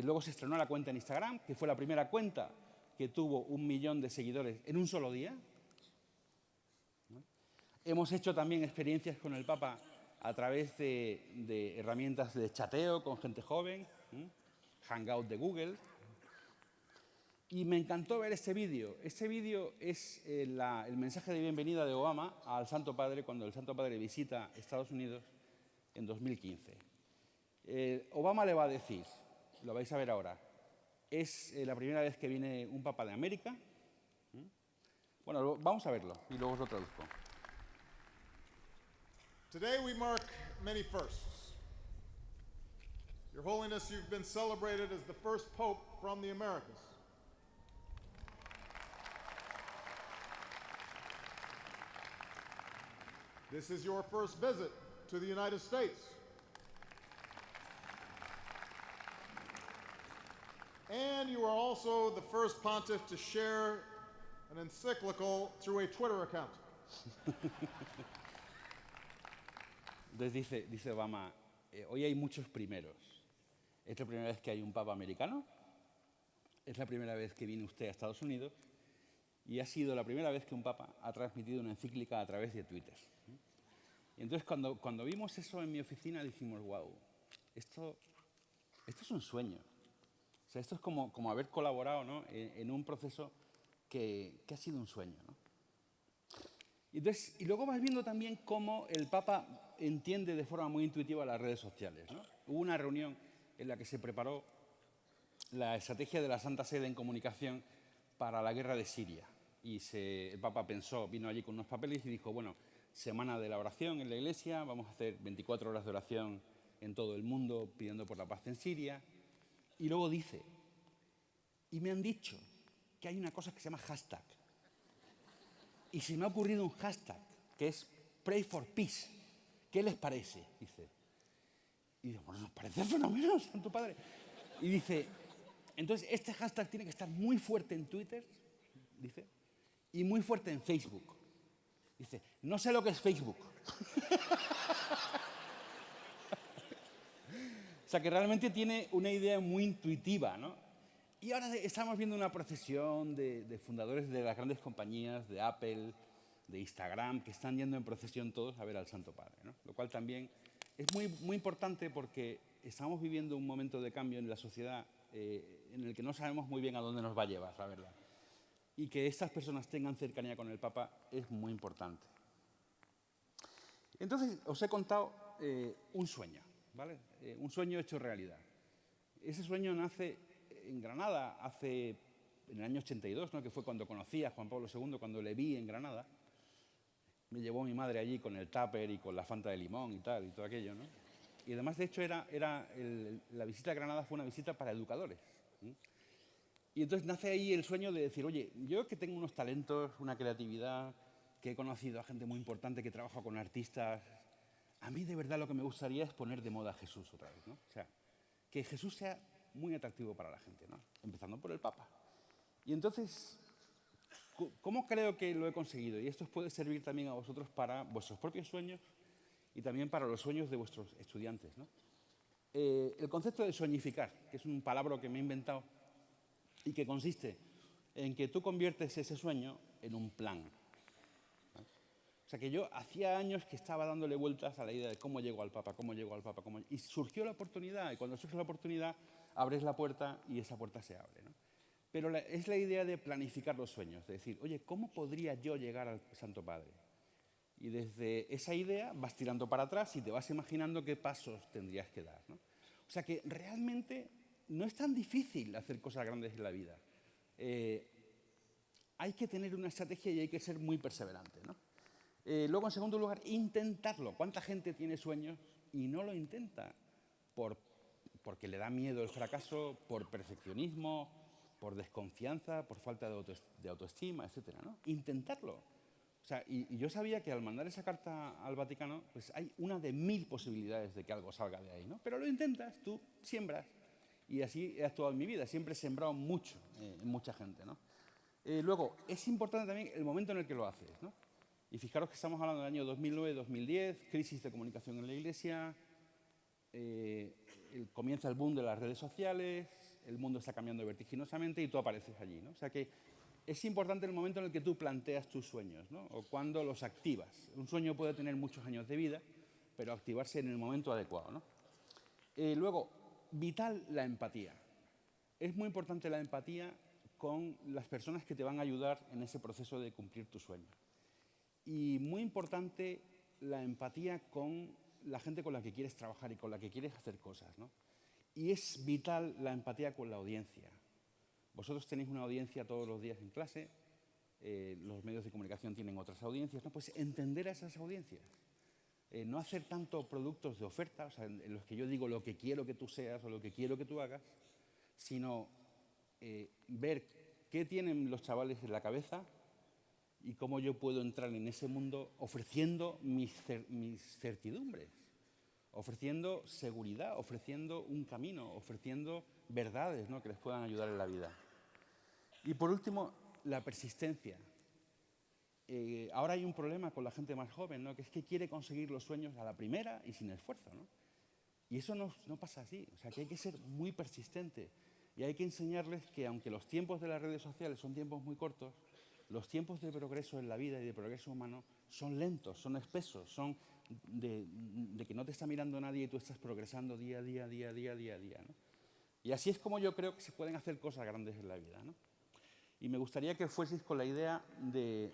Luego se estrenó la cuenta en Instagram, que fue la primera cuenta que tuvo 1 millón de seguidores en un solo día. ¿No? Hemos hecho también experiencias con el Papa a través de herramientas de chateo con gente joven, Hangout de Google. Y me encantó ver este vídeo. Este vídeo es el mensaje de bienvenida de Obama al Santo Padre cuando el Santo Padre visita Estados Unidos en 2015. Obama le va a decir, lo vais a ver ahora, es la primera vez que viene un Papa de América. Bueno, vamos a verlo y luego os lo traduzco. Today we mark many firsts. Your Holiness, you've been celebrated as the first Pope from the Americas. This is your first visit to the United States. And you are also the first pontiff to share an encyclical through a Twitter account. Entonces dice Obama, hoy hay muchos primeros. Es la primera vez que hay un Papa americano, es la primera vez que viene usted a Estados Unidos y ha sido la primera vez que un Papa ha transmitido una encíclica a través de Twitter. Y entonces cuando vimos eso en mi oficina dijimos, wow, esto es un sueño. O sea, esto es como haber colaborado, ¿no? en un proceso que ha sido un sueño, ¿no? Y luego vas viendo también cómo el Papa entiende de forma muy intuitiva las redes sociales, ¿no? Hubo una reunión en la que se preparó la estrategia de la Santa Sede en comunicación para la guerra de Siria. Y el Papa vino allí con unos papeles y dijo, bueno, semana de la oración en la Iglesia, vamos a hacer 24 horas de oración en todo el mundo pidiendo por la paz en Siria. Y luego dice, y me han dicho que hay una cosa que se llama hashtag. Y se me ha ocurrido un hashtag, que es Pray for Peace. ¿Qué les parece? Dice. Y digo, bueno, nos parece fenomenal, Santo Padre. Y dice, entonces este hashtag tiene que estar muy fuerte en Twitter, dice, y muy fuerte en Facebook. Dice, no sé lo que es Facebook. O sea, que realmente tiene una idea muy intuitiva, ¿no? Y ahora estamos viendo una procesión de fundadores de las grandes compañías, de Apple, de Instagram, que están yendo en procesión todos a ver al Santo Padre, ¿no? Lo cual también es muy importante porque estamos viviendo un momento de cambio en la sociedad en el que no sabemos muy bien a dónde nos va a llevar, la verdad. Y que estas personas tengan cercanía con el Papa es muy importante. Entonces, os he contado un sueño, ¿vale? Un sueño hecho realidad. Ese sueño nace en Granada en el año 82, ¿no? Que fue cuando conocí a Juan Pablo II, cuando le vi en Granada. Me llevó mi madre allí con el tupper y con la Fanta de limón y tal, y todo aquello, ¿no? Y además, de hecho, la visita a Granada fue una visita para educadores. Y entonces nace ahí el sueño de decir, oye, yo que tengo unos talentos, una creatividad, que he conocido a gente muy importante, que trabaja con artistas, a mí de verdad lo que me gustaría es poner de moda a Jesús otra vez, ¿no? O sea, que Jesús sea muy atractivo para la gente, ¿no? Empezando por el Papa. Y entonces, ¿cómo creo que lo he conseguido? Y esto os puede servir también a vosotros para vuestros propios sueños y también para los sueños de vuestros estudiantes, ¿no? El concepto de soñificar, que es un palabra que me he inventado y que consiste en que tú conviertes ese sueño en un plan. ¿Vale? O O sea, que yo hacía años que estaba dándole vueltas a la idea de cómo llego al Papa, cómo llego al Papa, y surgió la oportunidad, y cuando surge la oportunidad, abres la puerta y esa puerta se abre, ¿no? Pero es la idea de planificar los sueños, de decir, oye, ¿cómo podría yo llegar al Santo Padre? Y desde esa idea vas tirando para atrás y te vas imaginando qué pasos tendrías que dar, ¿no? O sea que realmente no es tan difícil hacer cosas grandes en la vida. Hay que tener una estrategia y hay que ser muy perseverante, ¿no? Luego, en segundo lugar, intentarlo. ¿Cuánta gente tiene sueños y no lo intenta? Porque le da miedo el fracaso, por perfeccionismo, por desconfianza, por falta de autoestima, etcétera, ¿no? Intentarlo. O sea, y yo sabía que al mandar esa carta al Vaticano, pues hay una de 1000 posibilidades de que algo salga de ahí, ¿no? Pero lo intentas, tú siembras. Y así he actuado en mi vida. Siempre he sembrado mucho en mucha gente, ¿no? Luego, es importante también el momento en el que lo haces, ¿no? Y fijaros que estamos hablando del año 2009-2010, crisis de comunicación en la Iglesia, comienza el boom de las redes sociales, el mundo está cambiando vertiginosamente y tú apareces allí, ¿no? O sea que es importante el momento en el que tú planteas tus sueños, ¿no? O cuando los activas. Un sueño puede tener muchos años de vida, pero activarse en el momento adecuado, ¿no? Luego, vital la empatía. Es muy importante la empatía con las personas que te van a ayudar en ese proceso de cumplir tu sueño. Y muy importante la empatía con la gente con la que quieres trabajar y con la que quieres hacer cosas, ¿no? Y es vital la empatía con la audiencia. Vosotros tenéis una audiencia todos los días en clase, los medios de comunicación tienen otras audiencias, ¿no? Pues entender a esas audiencias. No hacer tanto productos de oferta, o sea, en los que yo digo lo que quiero que tú seas o lo que quiero que tú hagas, sino ver qué tienen los chavales en la cabeza y cómo yo puedo entrar en ese mundo ofreciendo mis certidumbres, ofreciendo seguridad, ofreciendo un camino, ofreciendo verdades, ¿no? Que les puedan ayudar en la vida. Y por último, la persistencia. Ahora hay un problema con la gente más joven, ¿no? Que es que quiere conseguir los sueños a la primera y sin esfuerzo, ¿no? Y eso no pasa así. O sea, que hay que ser muy persistente y hay que enseñarles que aunque los tiempos de las redes sociales son tiempos muy cortos, los tiempos de progreso en la vida y de progreso humano son lentos, son espesos, son de que no te está mirando nadie y tú estás progresando día a día, ¿no? Y así es como yo creo que se pueden hacer cosas grandes en la vida, ¿no? Y me gustaría que fueseis con la idea de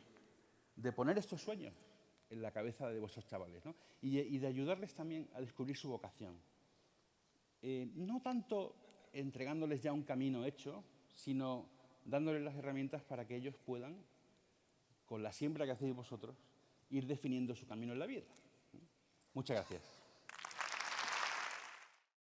poner estos sueños en la cabeza de vuestros chavales, ¿no? Y de ayudarles también a descubrir su vocación. No tanto entregándoles ya un camino hecho, sino dándoles las herramientas para que ellos puedan, con la siembra que hacéis vosotros, ir definiendo su camino en la vida. Muchas gracias.